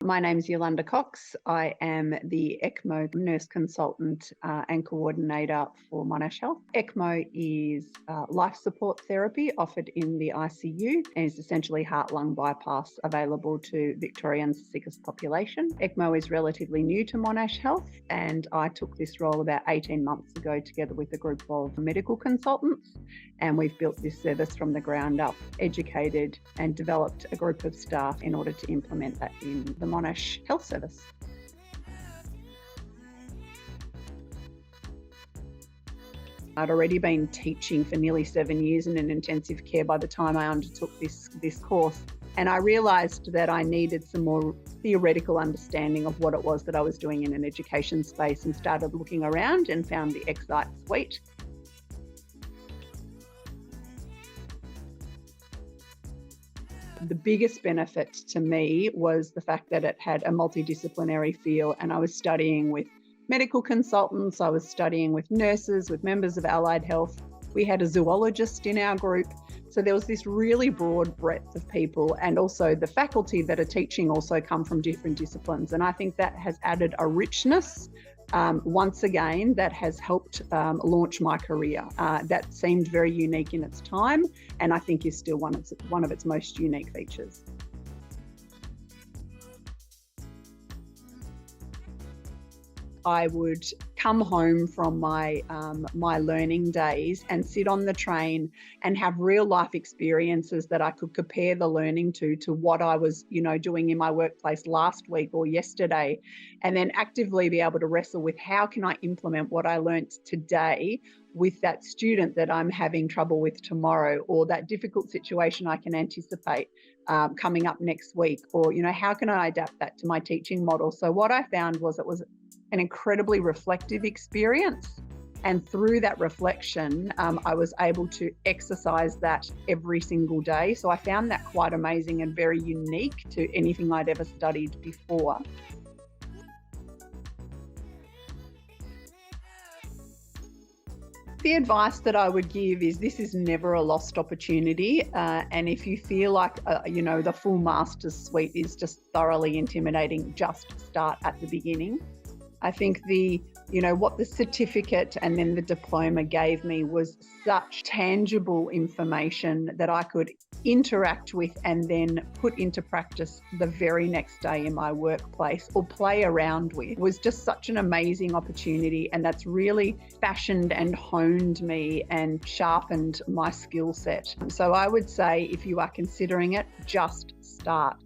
My name's Yolanda Cox. I am the ECMO nurse consultant and coordinator for Monash Health. ECMO is life support therapy offered in the ICU and is essentially heart-lung bypass available to Victoria's sickest population. ECMO is relatively new to Monash Health, and I took this role about 18 months ago together with a group of medical consultants, and we've built this service from the ground up, educated and developed a group of staff in order to implement that in the Monash Health Service. I'd already been teaching for nearly 7 years in an intensive care by the time I undertook this course. And I realised that I needed some more theoretical understanding of what it was that I was doing in an education space, and started looking around and found the Excite suite. The biggest benefit to me was the fact that it had a multidisciplinary feel, and I was studying with medical consultants, I was studying with nurses, with members of allied health. We had a zoologist in our group. So there was this really broad breadth of people, and also the faculty that are teaching also come from different disciplines. And I think that has added a richness, once again, that has helped launch my career. That seemed very unique in its time, and I think is still one of its most unique features. I would come home from my learning days and sit on the train and have real life experiences that I could compare the learning to what I was, doing in my workplace last week or yesterday, and then actively be able to wrestle with how can I implement what I learnt today with that student that I'm having trouble with tomorrow, or that difficult situation I can anticipate coming up next week, or how can I adapt that to my teaching model. So what I found was it was an incredibly reflective experience. And through that reflection, I was able to exercise that every single day. So I found that quite amazing and very unique to anything I'd ever studied before. The advice that I would give is this is never a lost opportunity. And if you feel like, the full master's suite is just thoroughly intimidating, just start at the beginning. I think what the certificate and then the diploma gave me was such tangible information that I could interact with and then put into practice the very next day in my workplace or play around with. It was just such an amazing opportunity, and that's really fashioned and honed me and sharpened my skill set. So I would say if you are considering it, just start.